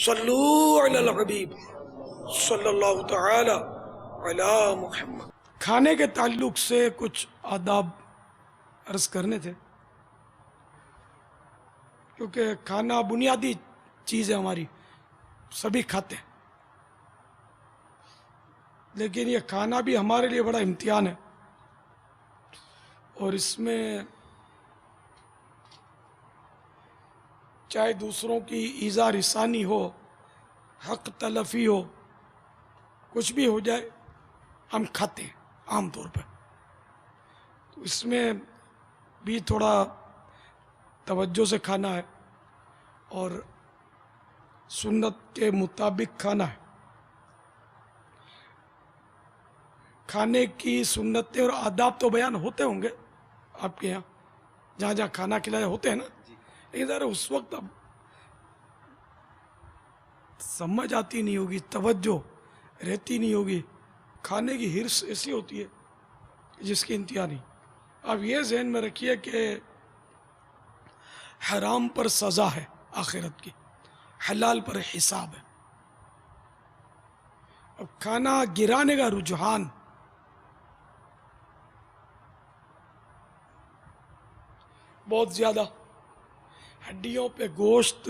صلو علی الحبیب صلی اللہ تعالی علی محمد۔ کھانے کے تعلق سے کچھ آداب عرض کرنے تھے، کیونکہ کھانا بنیادی چیز ہے ہماری، سبھی کھاتے ہیں، لیکن یہ کھانا بھی ہمارے لیے بڑا امتحان ہے، اور اس میں چاہے دوسروں کی ایذا رسانی ہو، حق تلفی ہو، کچھ بھی ہو جائے، ہم کھاتے ہیں عام طور پہ۔ تو اس میں بھی تھوڑا توجہ سے کھانا ہے اور سنت کے مطابق کھانا ہے۔ کھانے کی سنتیں اور آداب تو بیان ہوتے ہوں گے آپ کے یہاں، جہاں جہاں کھانا کھلایا ہوتے ہیں نا، لیکن ذرا اس وقت اب سمجھ آتی نہیں ہوگی، توجہ رہتی نہیں ہوگی، کھانے کی ہرس ایسی ہوتی ہے جس کی انتہا نہیں۔ اب یہ ذہن میں رکھیے کہ حرام پر سزا ہے آخرت کی، حلال پر حساب ہے۔ اب کھانا گرانے کا رجحان بہت زیادہ، ہڈیوں پہ گوشت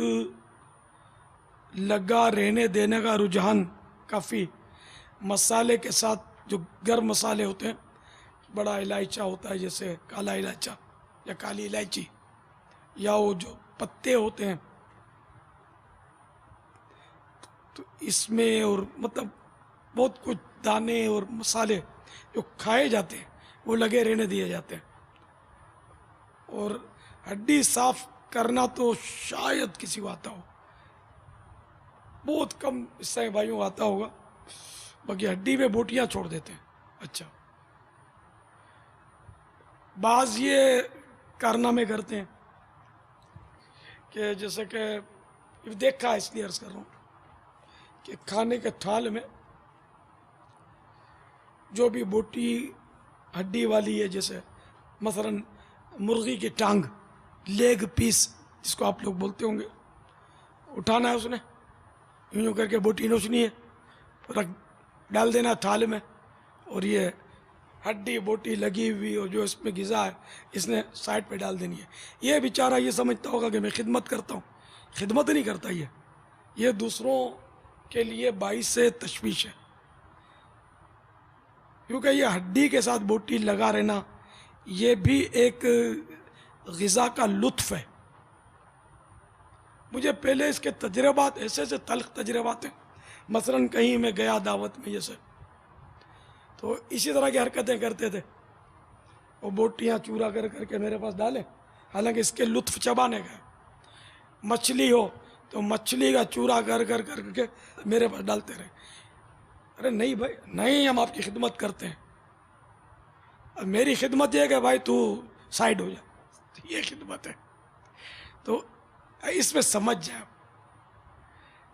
لگا رہنے دینے کا رجحان کافی، مسالے کے ساتھ جو گرم مسالے ہوتے ہیں، بڑا الائچہ ہوتا ہے جیسے کالا الائچہ یا کالی الائچی، یا وہ جو پتے ہوتے ہیں، تو اس میں اور مطلب بہت کچھ دانے اور مسالے جو کھائے جاتے ہیں وہ لگے رہنے دیے جاتے ہیں۔ اور ہڈی صاف کرنا تو شاید کسی کو آتا ہو، بہت کم اس طرح بھائیوں کو آتا ہوگا، باقی ہڈی میں بوٹیاں چھوڑ دیتے ہیں۔ اچھا، بعض یہ کارنامے کرتے ہیں کہ جیسے کہ دیکھا اس لیے عرض کر رہا ہوں کہ کھانے کے تھال میں جو بھی بوٹی ہڈی والی ہے، جیسے مثلا مرغی کی ٹانگ، لیگ پیس جس کو آپ لوگ بولتے ہوں گے، اٹھانا ہے اس نے، یوں کر کے بوٹی نوچنی ہے، رکھ ڈال دینا تھال میں، اور یہ ہڈی بوٹی لگی ہوئی اور جو اس میں غذا ہے اس نے سائڈ پہ ڈال دینی ہے۔ یہ بیچارہ یہ سمجھتا ہوگا کہ میں خدمت کرتا ہوں، خدمت نہیں کرتا، یہ دوسروں کے لیے باعث تشویش ہے، کیونکہ یہ ہڈی کے ساتھ بوٹی لگا رہنا یہ بھی ایک غذا کا لطف ہے۔ مجھے پہلے اس کے تجربات ایسے تلخ تجربات ہیں، مثلا کہیں میں گیا دعوت میں جیسے، تو اسی طرح کی حرکتیں کرتے تھے، وہ بوٹیاں چورا کر کر کے میرے پاس ڈالیں، حالانکہ اس کے لطف چبانے کا ہے۔ مچھلی ہو تو مچھلی کا چورا کر کر کر کے میرے پاس ڈالتے رہے۔ ارے نہیں بھائی، نہیں، ہم آپ کی خدمت کرتے ہیں، اب میری خدمت یہ ہے کہ بھائی تو سائڈ ہو جا، یہ خدمت ہے۔ تو اس میں سمجھ جائے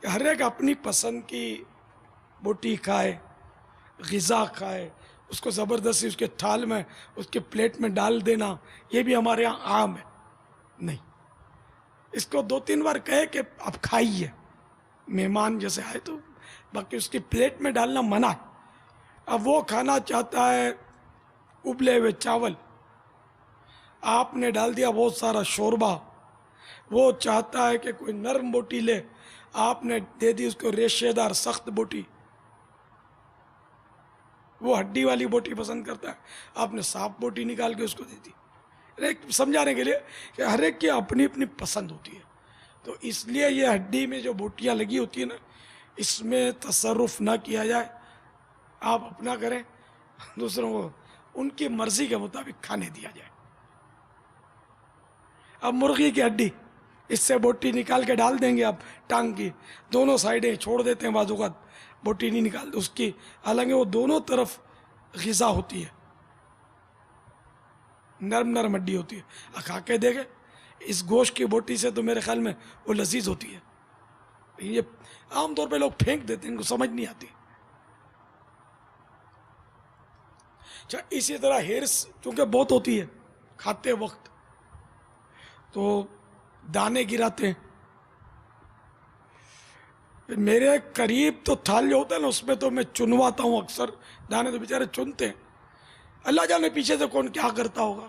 کہ ہر ایک اپنی پسند کی بوٹی کھائے، غذا کھائے، اس کو زبردستی اس کے تھال میں، اس کے پلیٹ میں ڈال دینا، یہ بھی ہمارے یہاں عام ہے نہیں۔ اس کو 2-3 بار کہے کہ آپ کھائیے، مہمان جیسے آئے تو، باقی اس کی پلیٹ میں ڈالنا منع ہے۔ اب وہ کھانا چاہتا ہے ابلے ہوئے چاول، آپ نے ڈال دیا بہت سارا شوربہ، وہ چاہتا ہے کہ کوئی نرم بوٹی لے، آپ نے دے دی اس کو ریشے دار سخت بوٹی، وہ ہڈی والی بوٹی پسند کرتا ہے، آپ نے صاف بوٹی نکال کے اس کو دے دی۔ سمجھانے کے لیے کہ ہر ایک کی اپنی اپنی پسند ہوتی ہے، تو اس لیے یہ ہڈی میں جو بوٹیاں لگی ہوتی ہیں نا، اس میں تصرف نہ کیا جائے، آپ اپنا کریں، دوسروں کو ان کی مرضی کے مطابق کھانے دیا جائے۔ اب مرغی کی ہڈی، اس سے بوٹی نکال کے ڈال دیں گے آپ ٹانگ کی، دونوں سائڈیں چھوڑ دیتے ہیں، بعض اوقات بوٹی نہیں نکالتے اس کی، حالانکہ وہ دونوں طرف غذا ہوتی ہے، نرم نرم ہڈی ہوتی ہے، کھا کے دیکھے اس گوشت کی بوٹی سے تو میرے خیال میں وہ لذیذ ہوتی ہے۔ یہ عام طور پہ لوگ پھینک دیتے ہیں، ان کو سمجھ نہیں آتی۔ اچھا، اسی طرح ہرس چونکہ بہت ہوتی ہے کھاتے وقت، تو دانے گراتے ہیں، پھر میرے قریب تو تھال جو ہوتا ہے نا اس میں تو میں چنواتا ہوں اکثر، دانے تو بیچارے چنتے ہیں، اللہ جانے پیچھے سے کون کیا کرتا ہوگا.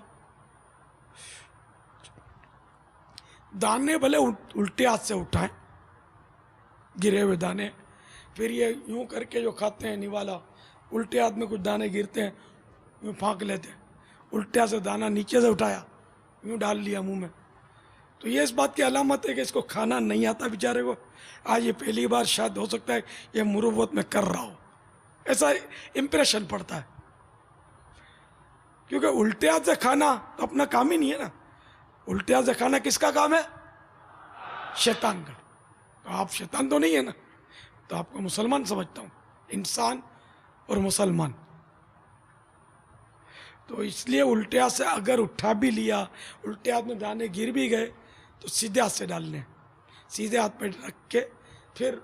دانے بھلے الٹے ہاتھ سے اٹھائیں، گرے ہوئے دانے، پھر یہ یوں کر کے جو کھاتے ہیں نوالا، الٹے ہاتھ میں کچھ دانے گرتے ہیں یوں پھانک لیتے ہیں، الٹے ہاتھ سے دانا نیچے سے اٹھایا یوں ڈال لیا منہ میں، تو یہ اس بات کی علامت ہے کہ اس کو کھانا نہیں آتا بیچارے کو. آج یہ پہلی بار شاید ہو سکتا ہے یہ مروت میں کر رہا ہو، ایسا امپریشن پڑتا ہے. کیونکہ الٹے ہاتھ سے کھانا تو اپنا کام ہی نہیں ہے نا. الٹے ہاتھ سے کھانا کس کا کام ہے؟ شیطان کا. تو آپ شیطان تو نہیں ہے نا، تو آپ کو مسلمان سمجھتا ہوں، انسان اور مسلمان. تو اس لیے الٹے ہاتھ سے اگر اٹھا بھی لیا، الٹے ہاتھ میں دانے گر بھی گئے تو سیدھے ہاتھ سے ڈالنے، سیدھے ہاتھ پہ رکھ کے پھر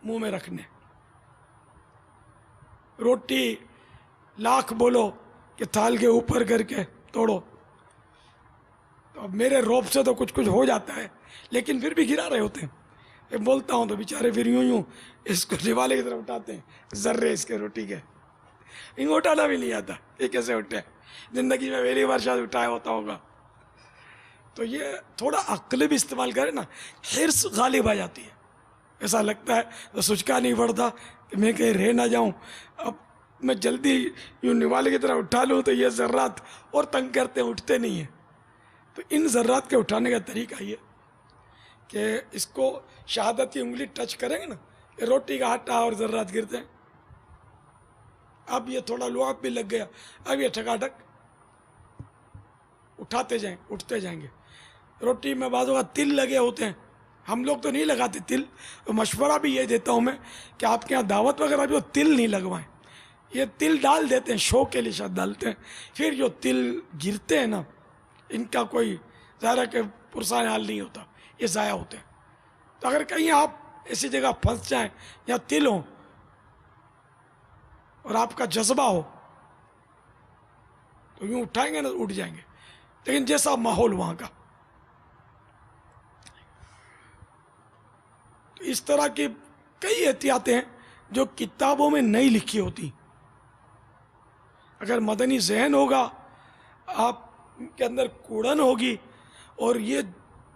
منہ میں رکھنے. روٹی لاکھ بولو کہ تھال کے اوپر کر کے توڑو، تو اب میرے روب سے تو کچھ ہو جاتا ہے، لیکن پھر بھی گرا رہے ہوتے ہیں. میں بولتا ہوں تو بیچارے پھر یوں اس کو دیوالے کی طرف اٹھاتے ہیں، ذرے اس کے روٹی کے، ان کو اٹھانا بھی نہیں آتا یہ کیسے اٹھے، زندگی میں پہلی بار شاید اٹھایا ہوتا ہوگا. تو یہ تھوڑا عقل بھی استعمال کرے نا، حرص غالب آ جاتی ہے. ایسا لگتا ہے تو سوچکا نہیں پڑتا کہ میں کہیں رہ نہ جاؤں، اب میں جلدی یوں نوالے کی طرح اٹھا لوں تو یہ ذرات اور تنگ کرتے ہیں، اٹھتے نہیں ہیں. تو ان ذرات کے اٹھانے کا طریقہ یہ کہ اس کو شہادت کی انگلی ٹچ کریں گے نا، یہ روٹی کا آٹا اور ذرات گرتے ہیں. اب یہ تھوڑا لعاب بھی لگ گیا، اب یہ ٹھکاٹک اٹھاتے جائیں، اٹھتے جائیں گے. روٹی میں بعض اوقات تل لگے ہوتے ہیں، ہم لوگ تو نہیں لگاتے تل. مشورہ بھی یہ دیتا ہوں میں کہ آپ کے یہاں دعوت وغیرہ بھی ہو تل نہیں لگوائیں. یہ تل ڈال دیتے ہیں، شو کے لیے شاید ڈالتے ہیں، پھر جو تل گرتے ہیں نا ان کا کوئی ظاہر ہے کہ پرسان حال نہیں ہوتا، یہ ضائع ہوتے ہیں. تو اگر کہیں آپ ایسی جگہ پھنس جائیں یا تل ہوں اور آپ کا جذبہ ہو تو یوں اٹھائیں گے نا اٹھ جائیں گے، لیکن جیسا ماحول وہاں کا. تو اس طرح کی کئی احتیاطیں ہیں جو کتابوں میں نہیں لکھی ہوتی. اگر مدنی ذہن ہوگا، آپ کے اندر کوڑن ہوگی اور یہ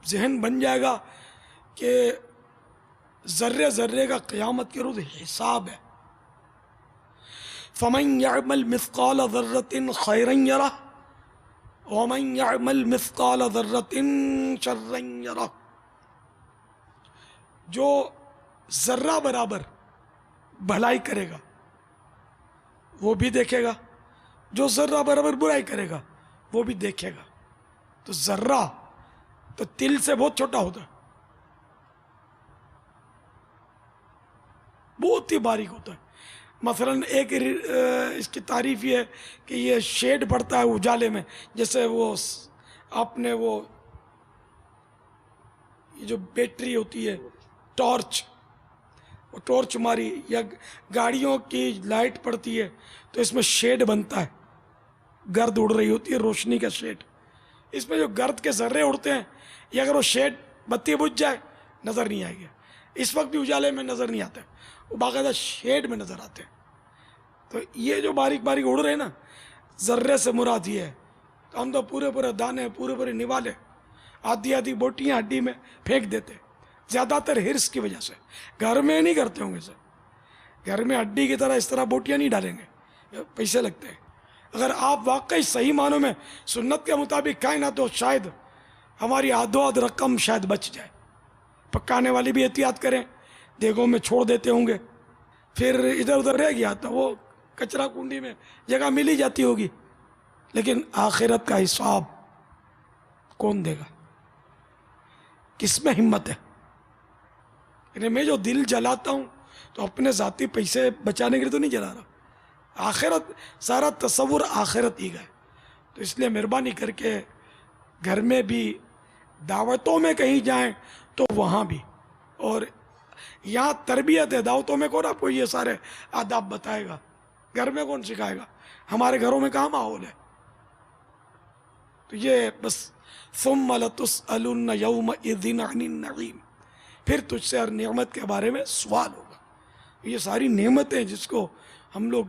ذہن بن جائے گا کہ ذرے ذرے کا قیامت کے روز حساب ہے. فَمَنْ يَعْمَلْ مِثْقَالَ ذَرَّةٍ خَيْرًا يَرَهُ وَمَنْ يَعْمَلْ مِثْقَالَ ذَرَّةٍ شَرًّا يَرَهُ. جو ذرہ برابر بھلائی کرے گا وہ بھی دیکھے گا، جو ذرہ برابر برائی کرے گا وہ بھی دیکھے گا. تو ذرہ تو تل سے بہت چھوٹا ہوتا ہے، بہت ہی باریک ہوتا ہے. مثلا ایک اس کی تعریف یہ ہے کہ یہ شیڈ پڑتا ہے اجالے میں، جیسے وہ آپ نے وہ یہ جو بیٹری ہوتی ہے ٹارچ ماری یا گاڑیوں کی لائٹ پڑتی ہے تو اس میں شیڈ بنتا ہے، گرد اڑ رہی ہوتی ہے، روشنی کا شیڈ. اس میں جو گرد کے ذرے اڑتے ہیں، یہ اگر وہ شیڈ بتی بجھ جائے نظر نہیں آئے گا. اس وقت بھی اجالے میں نظر نہیں آتا، وہ باقاعدہ شیڈ میں نظر آتے ہیں. تو یہ جو باریک باریک اڑ رہے ہیں نا، ذرے سے مراد یہ ہے. تو ہم تو پورے دانے، پورے نوالے، آدھی بوٹیاں ہڈی میں پھینک دیتے، زیادہ تر ہرس کی وجہ سے. گھر میں نہیں کرتے ہوں گے سر، گھر میں ہڈی کی طرح اس طرح بوٹیاں نہیں ڈالیں گے، پیسے لگتے ہیں. اگر آپ واقعی صحیح معنوں میں سنت کے مطابق کھائیں نا تو شاید ہماری آدھ رقم شاید بچ جائے. پکانے والی بھی احتیاط کریں، دیگوں میں چھوڑ دیتے ہوں گے، پھر ادھر ادھر رہ گیا تو وہ کچرا کنڈی میں جگہ مل ہی جاتی ہوگی. لیکن آخرت کا حساب کون دے گا؟ کس میں ہمت ہے؟ یعنی میں جو دل جلاتا ہوں تو اپنے ذاتی پیسے بچانے کے لیے تو نہیں جلا رہا، آخرت، سارا تصور آخرت ہی گئے. تو اس لیے مہربانی کر کے گھر میں بھی، دعوتوں میں کہیں جائیں تو وہاں بھی، اور یہاں تربیت ہے، دعوتوں میں کون آپ کو یہ سارے آداب بتائے گا، گھر میں کون سکھائے گا؟ ہمارے گھروں میں کہاں ماحول ہے؟ تو یہ بس ثم لتسألن یومئذ عن النعیم، پھر تجھ سے ہر نعمت کے بارے میں سوال ہوگا. یہ ساری نعمتیں جس کو ہم لوگ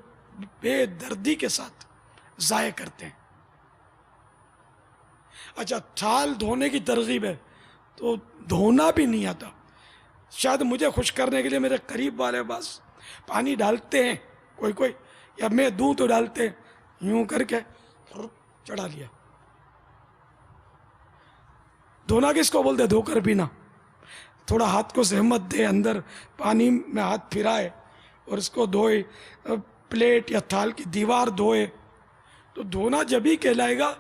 بے دردی کے ساتھ ضائع کرتے ہیں. اچھا تھال دھونے کی ترغیب ہے تو دھونا بھی نہیں آتا. شاید مجھے خوش کرنے کے لیے میرے قریب والے بس پانی ڈالتے ہیں کوئی یا میں دوں تو ڈالتے ہیں, یوں کر کے چڑھا لیا. دھونا کس کو بولتے؟ دھو کر پینا. تھوڑا ہاتھ کو زحمت دے, اندر پانی میں ہاتھ پھرائے اور اس کو دھوئے, پلیٹ یا تھال کی دیوار دھوئے. تو دھونا جب ہی کہلائے گا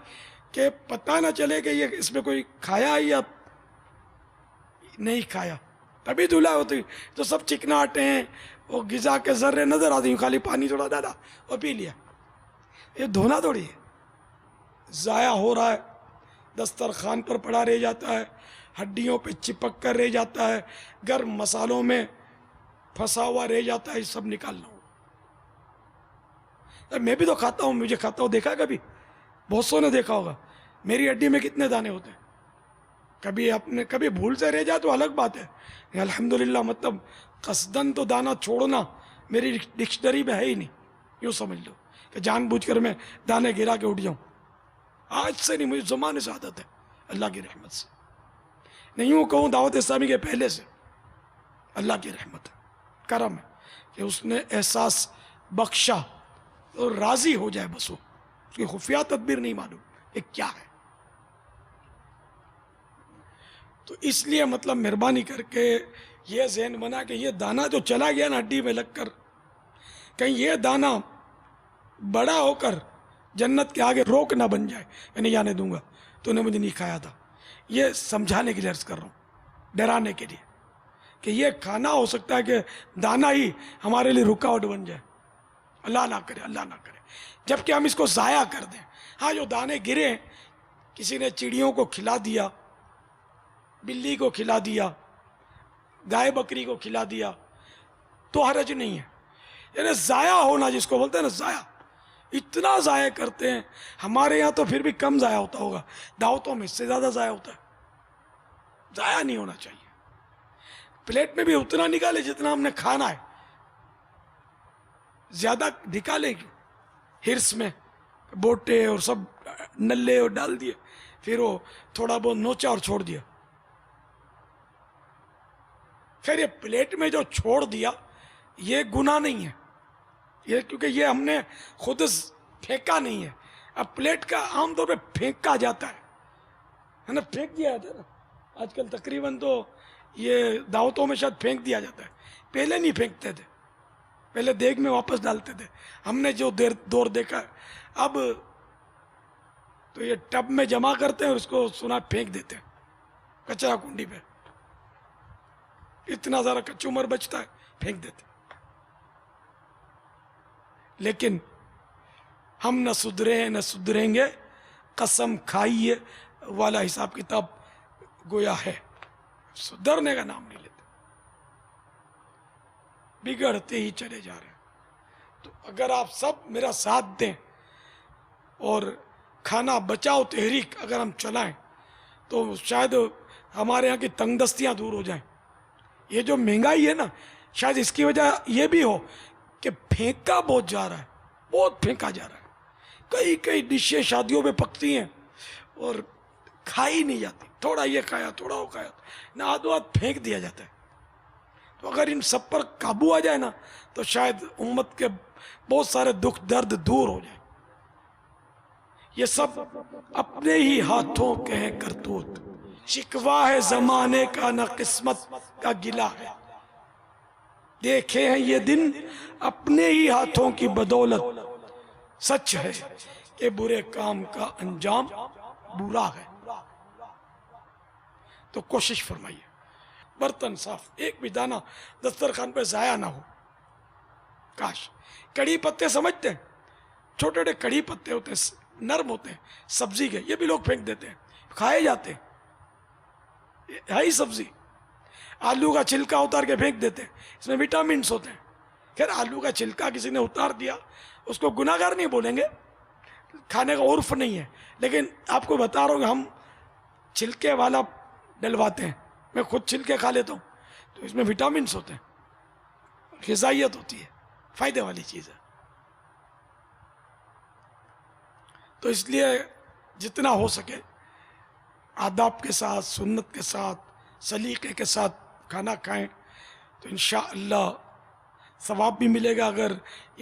کہ پتہ نہ چلے کہ یہ اس میں کوئی کھایا یا نہیں کھایا, تبھی دھلا ہوتی. تو سب چکناٹے ہیں, وہ غذا کے ذرے نظر آتے ہیں, خالی پانی تھوڑا ڈالا اور پی لیا. یہ دھونا تھوڑی ہے. ضائع ہو رہا ہے, دسترخوان پر پڑا رہ جاتا ہے, ہڈیوں پہ چپک کر رہ جاتا ہے, گرم مسالوں میں پھنسا ہوا رہ جاتا ہے. یہ سب نکالنا ہو. میں بھی تو کھاتا ہوں, مجھے کھاتا ہوں دیکھا کبھی؟ بہت سو نے دیکھا ہوگا. میری ہڈی میں کتنے دانے ہوتے ہیں. کبھی بھول سے رہ جائے تو الگ بات ہے. الحمدللہ مطلب قصدن تو دانا چھوڑنا میری ڈکشنری میں ہے ہی نہیں. یوں سمجھ لو کہ جان بوجھ کر میں دانے گرا کے اٹھ جاؤں. آج سے نہیں, مجھے زمانے سے عادت ہے, اللہ کی رحمت سے. نہیں یوں کہوں دعوت اسلامی کے پہلے سے اللہ کی رحمت ہے, کرم ہے کہ اس نے احساس بخشا تو راضی ہو جائے بس. وہ اس کی خفیہ تدبیر نہیں معلوم یہ کیا ہے. تو اس لیے مطلب مہربانی کر کے یہ ذہن بنا کہ یہ دانہ جو چلا گیا نا ہڈی میں لگ کر, کہیں یہ دانہ بڑا ہو کر جنت کے آگے روک نہ بن جائے. میں نہیں جانے دوں گا, تو نے مجھے نہیں کھایا تھا. یہ سمجھانے کے لیے عرض کر رہا ہوں, ڈرانے کے لیے کہ یہ کھانا ہو سکتا ہے کہ دانہ ہی ہمارے لیے رکاوٹ بن جائے. اللہ نہ کرے, اللہ نہ کرے. جبکہ ہم اس کو ضائع کر دیں. ہاں جو دانے گرے, کسی نے چڑیوں کو کھلا دیا, بلی کو کھلا دیا, گائے بکری کو کھلا دیا, تو حرج نہیں ہے. یعنی ضائع ہونا جس کو بولتے ہیں نا, ضائع, اتنا ضائع کرتے ہیں. ہمارے یہاں تو پھر بھی کم ضائع ہوتا ہوگا, دعوتوں میں اس سے زیادہ ضائع ہوتا ہے. ضائع نہیں ہونا چاہیے. پلیٹ میں بھی اتنا نکالے جتنا ہم نے کھانا ہے, زیادہ نکالے کیوں؟ ہرس میں بوٹے اور سب نلے اور ڈال دیے, پھر وہ تھوڑا بہت نوچا اور چھوڑ دیا. خیر یہ پلیٹ میں جو چھوڑ دیا یہ گناہ نہیں ہے, یہ کیونکہ یہ ہم نے خود پھینکا نہیں ہے. اب پلیٹ کا عام طور پہ پھینکا جاتا ہے نا, پھینک دیا جاتا ہے نا آج کل تقریباً. تو یہ دعوتوں میں شاید پھینک دیا جاتا ہے, پہلے نہیں پھینکتے تھے, پہلے دیگ میں واپس ڈالتے تھے. ہم نے جو دور دیکھا ہے, اب تو یہ ٹب میں جمع کرتے ہیں اور اس کو سنا پھینک دیتے ہیں کچرا کنڈی پہ. اتنا سارا کچومر بچتا ہے, پھینک دیتے. لیکن ہم نہ سدھرے ہیں نہ سدھریں گے, قسم کھائیے والا حساب کتاب گویا ہے. سدھرنے کا نام نہیں لیتے, بگڑتے ہی چلے جا رہے ہیں. تو اگر آپ سب میرا ساتھ دیں اور کھانا بچاؤ تحریک اگر ہم چلائیں تو شاید ہمارے یہاں کی تنگ دستیاں دور ہو جائیں. یہ جو مہنگائی ہے نا, شاید اس کی وجہ یہ بھی ہو کہ پھینکا بہت جا رہا ہے, بہت پھینکا جا رہا ہے. کئی ڈشیں شادیوں میں پکتی ہیں اور کھائی نہیں جاتی. تھوڑا یہ کھایا, تھوڑا وہ کھایا, نہ آدھو آدھ پھینک دیا جاتا ہے. تو اگر ان سب پر قابو آ جائے نا تو شاید امت کے بہت سارے دکھ درد دور ہو جائیں. یہ سب اپنے ہی ہاتھوں کے ہیں کرتوت, شکوا ہے زمانے کا نہ قسمت کا گلہ ہے. دیکھے ہیں یہ دن اپنے ہی ہاتھوں کی بدولت, سچ ہے کہ برے کام کا انجام برا ہے. تو کوشش فرمائیے, برتن صاف, ایک بھی دانہ دسترخوان پہ ضائع نہ ہو. کاش کڑی پتے سمجھتے ہیں, چھوٹے چھوٹے کڑی پتے ہوتے ہیں, نرم ہوتے ہیں, سبزی کے, یہ بھی لوگ پھینک دیتے ہیں, کھائے جاتے ہیں, ہے ہی سبزی. آلو کا چھلکا اتار کے پھینک دیتے ہیں, اس میں وٹامنس ہوتے ہیں. خیر آلو کا چھلکا کسی نے اتار دیا, اس کو گناہگار نہیں بولیں گے, کھانے کا عرف نہیں ہے. لیکن آپ کو بتا رہا ہوں کہ ہم چھلکے والا ڈلواتے ہیں. میں خود چھلکے کھا لیتا ہوں, تو اس میں وٹامنس ہوتے ہیں، غذائیت ہوتی ہے، فائدے والی چیز ہے. تو اس لیے جتنا ہو سکے آداب کے ساتھ، سنت کے ساتھ، سلیقے کے ساتھ کھانا کھائیں تو انشاءاللہ ثواب بھی ملے گا. اگر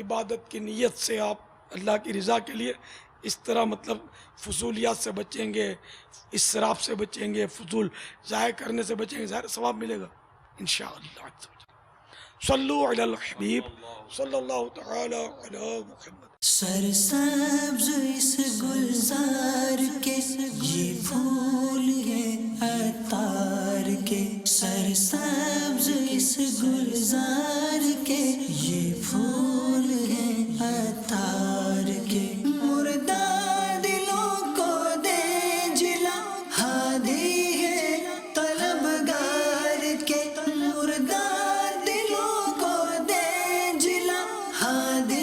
عبادت کی نیت سے آپ اللہ کی رضا کے لیے اس طرح مطلب فضولیات سے بچیں گے، اسراف سے بچیں گے، فضول ضائع کرنے سے بچیں گے، ظاہر ثواب ملے گا انشاءاللہ. صلو علی الحبیب صلی اللہ تعالی علی محمد. سرسبز اس گلزار کے یہ پھول ہیں عطار کے، سرسبز اس گلزار کے یہ پھول ہیں عطار کے. مردہ دلوں کو دے جلا ہادی ہے طلبگار کے، مردہ دلوں کو دے جلا ہادی